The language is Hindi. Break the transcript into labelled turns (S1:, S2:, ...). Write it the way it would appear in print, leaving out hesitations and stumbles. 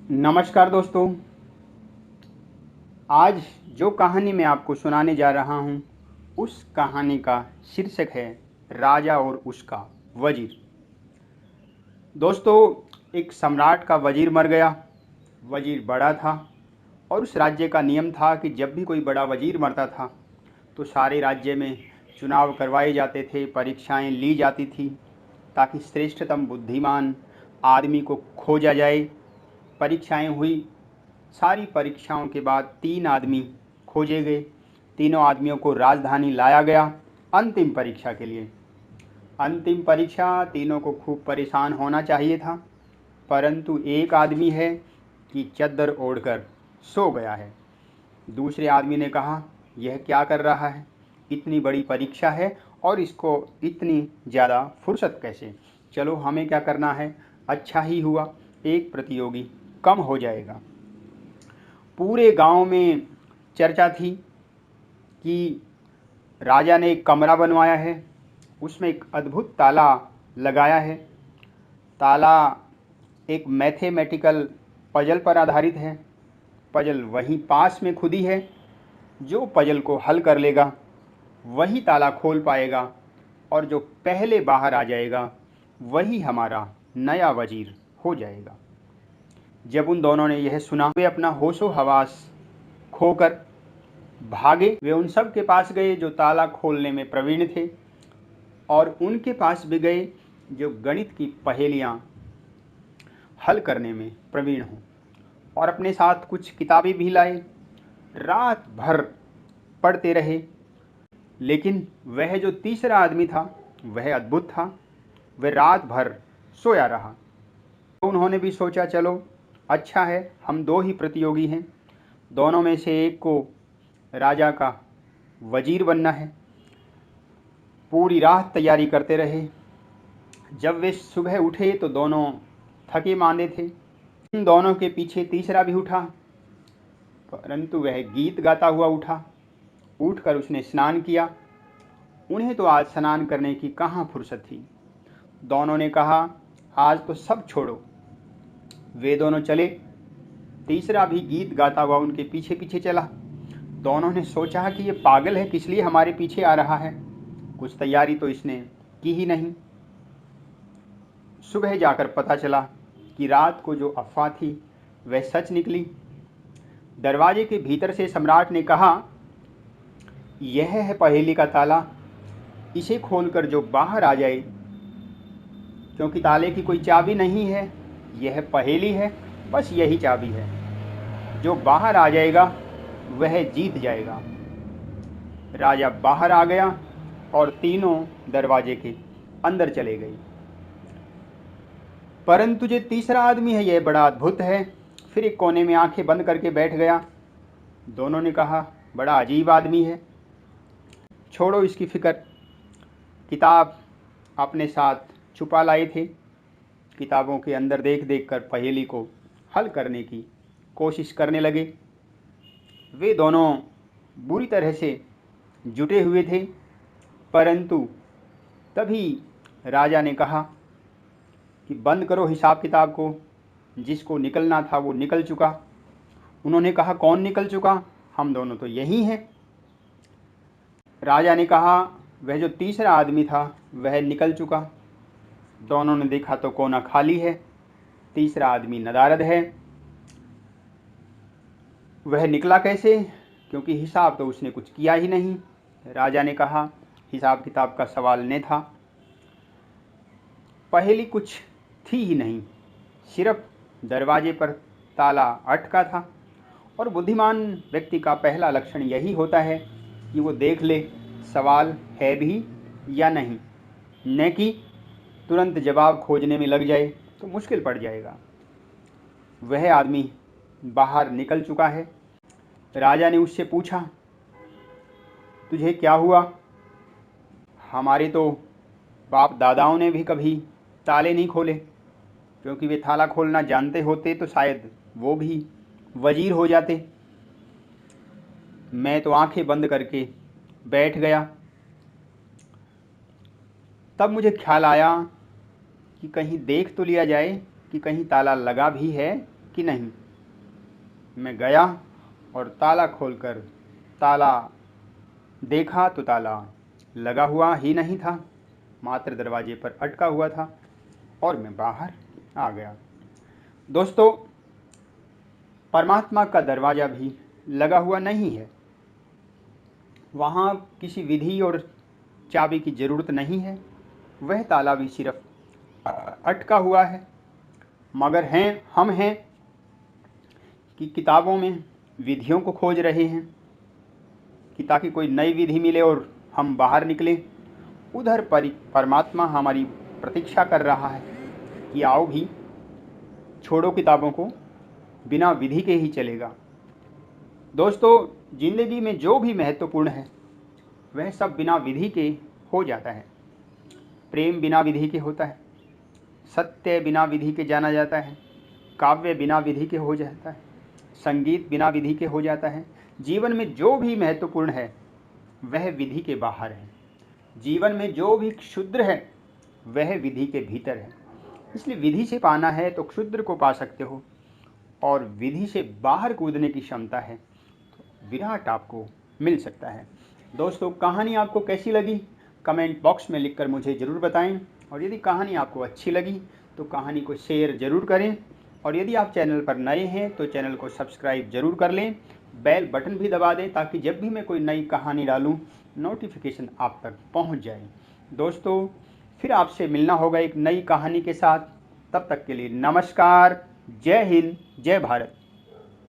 S1: नमस्कार दोस्तों। आज जो कहानी मैं आपको सुनाने जा रहा हूँ उस कहानी का शीर्षक है राजा और उसका वजीर। दोस्तों, एक सम्राट का वजीर मर गया। वजीर बड़ा था और उस राज्य का नियम था कि जब भी कोई बड़ा वजीर मरता था तो सारे राज्य में चुनाव करवाए जाते थे, परीक्षाएं ली जाती थी ताकि श्रेष्ठतम बुद्धिमान आदमी को खोजा जाए। परीक्षाएं हुई। सारी परीक्षाओं के बाद 3 आदमी खोजे गए। तीनों आदमियों को राजधानी लाया गया अंतिम परीक्षा के लिए। अंतिम परीक्षा, तीनों को खूब परेशान होना चाहिए था, परंतु एक आदमी है कि चद्दर ओढ़कर सो गया है। दूसरे आदमी ने कहा, यह क्या कर रहा है, इतनी बड़ी परीक्षा है और इसको इतनी ज़्यादा फुर्सत कैसे। चलो, हमें क्या करना है, अच्छा ही हुआ एक प्रतियोगी कम हो जाएगा। पूरे गांव में चर्चा थी कि राजा ने एक कमरा बनवाया है, उसमें एक अद्भुत ताला लगाया है। ताला एक मैथमेटिकल पजल पर आधारित है। पजल वहीं पास में खुदी है। जो पजल को हल कर लेगा वही ताला खोल पाएगा और जो पहले बाहर आ जाएगा वही हमारा नया वजीर हो जाएगा। जब उन दोनों ने यह सुना, वे अपना होशो हवास खोकर भागे। वे उन सब के पास गए जो ताला खोलने में प्रवीण थे और उनके पास भी गए जो गणित की पहेलियां हल करने में प्रवीण हों, और अपने साथ कुछ किताबें भी लाए। रात भर पढ़ते रहे। लेकिन वह जो तीसरा आदमी था वह अद्भुत था। वह रात भर सोया रहा। उन्होंने भी सोचा, चलो अच्छा है, हम 2 ही प्रतियोगी हैं, दोनों में से एक को राजा का वजीर बनना है। पूरी रात तैयारी करते रहे। जब वे सुबह उठे तो दोनों थके मांदे थे। इन दोनों के पीछे तीसरा भी उठा, परंतु वह गीत गाता हुआ उठा। उठकर उसने स्नान किया। उन्हें तो आज स्नान करने की कहाँ फुर्सत थी। दोनों ने कहा, आज तो सब छोड़ो। वे दोनों चले। तीसरा भी गीत गाता हुआ उनके पीछे पीछे चला। दोनों ने सोचा कि ये पागल है, किस लिए हमारे पीछे आ रहा है, कुछ तैयारी तो इसने की ही नहीं। सुबह जाकर पता चला कि रात को जो अफवाह थी वह सच निकली। दरवाजे के भीतर से सम्राट ने कहा, यह है पहेली का ताला, इसे खोलकर जो बाहर आ जाए, क्योंकि ताले की कोई चाबी नहीं है, यह पहेली है, बस यही चाबी है। जो बाहर आ जाएगा वह जीत जाएगा। राजा बाहर आ गया और तीनों दरवाजे के अंदर चले गए। परंतु जो तीसरा आदमी है यह बड़ा अद्भुत है। फिर एक कोने में आंखें बंद करके बैठ गया। दोनों ने कहा, बड़ा अजीब आदमी है, छोड़ो इसकी फिक्र। किताब अपने साथ छुपा लाए थे। किताबों के अंदर देख देख कर पहेली को हल करने की कोशिश करने लगे। वे दोनों बुरी तरह से जुटे हुए थे, परंतु तभी राजा ने कहा कि बंद करो हिसाब किताब को, जिसको निकलना था वो निकल चुका। उन्होंने कहा, कौन निकल चुका, हम दोनों तो यही हैं। राजा ने कहा, वह जो तीसरा आदमी था वह निकल चुका। दोनों ने देखा तो कोना खाली है, तीसरा आदमी नदारद है। वह निकला कैसे, क्योंकि हिसाब तो उसने कुछ किया ही नहीं। राजा ने कहा, हिसाब किताब का सवाल न था, पहेली कुछ थी ही नहीं, सिर्फ दरवाजे पर ताला अटका था। और बुद्धिमान व्यक्ति का पहला लक्षण यही होता है कि वो देख ले सवाल है भी या नहीं, न कि तुरंत जवाब खोजने में लग जाए तो मुश्किल पड़ जाएगा। वह आदमी बाहर निकल चुका है। राजा ने उससे पूछा, तुझे क्या हुआ, हमारे तो बाप दादाओं ने भी कभी ताले नहीं खोले, क्योंकि वे ताला खोलना जानते होते तो शायद वो भी वजीर हो जाते। मैं तो आंखें बंद करके बैठ गया। तब मुझे ख्याल आया कि कहीं देख तो लिया जाए कि कहीं ताला लगा भी है कि नहीं। मैं गया और ताला खोलकर ताला देखा तो ताला लगा हुआ ही नहीं था, मात्र दरवाजे पर अटका हुआ था और मैं बाहर आ गया। दोस्तों, परमात्मा का दरवाज़ा भी लगा हुआ नहीं है। वहाँ किसी विधि और चाबी की ज़रूरत नहीं है। वह ताला भी सिर्फ अटका हुआ है। मगर हम हैं कि किताबों में विधियों को खोज रहे हैं कि ताकि कोई नई विधि मिले और हम बाहर निकलें। उधर परमात्मा हमारी प्रतीक्षा कर रहा है कि आओ भी, छोड़ो किताबों को, बिना विधि के ही चलेगा। दोस्तों, ज़िंदगी में जो भी महत्वपूर्ण है वह सब बिना विधि के हो जाता है। प्रेम बिना विधि के होता है, सत्य बिना विधि के जाना जाता है, काव्य बिना विधि के हो जाता है, संगीत बिना विधि के हो जाता है। जीवन में जो भी महत्वपूर्ण है वह विधि के बाहर है। जीवन में जो भी क्षुद्र है वह विधि के भीतर है। इसलिए विधि से पाना है तो क्षुद्र को पा सकते हो, और विधि से बाहर कूदने की क्षमता है तो विराट आपको मिल सकता है। दोस्तों, कहानी आपको कैसी लगी कमेंट बॉक्स में लिखकर मुझे ज़रूर बताएं, और यदि कहानी आपको अच्छी लगी तो कहानी को शेयर ज़रूर करें, और यदि आप चैनल पर नए हैं तो चैनल को सब्सक्राइब ज़रूर कर लें, बेल बटन भी दबा दें ताकि जब भी मैं कोई नई कहानी डालूं नोटिफिकेशन आप तक पहुंच जाए। दोस्तों, फिर आपसे मिलना होगा एक नई कहानी के साथ। तब तक के लिए नमस्कार। जय हिंद, जय भारत।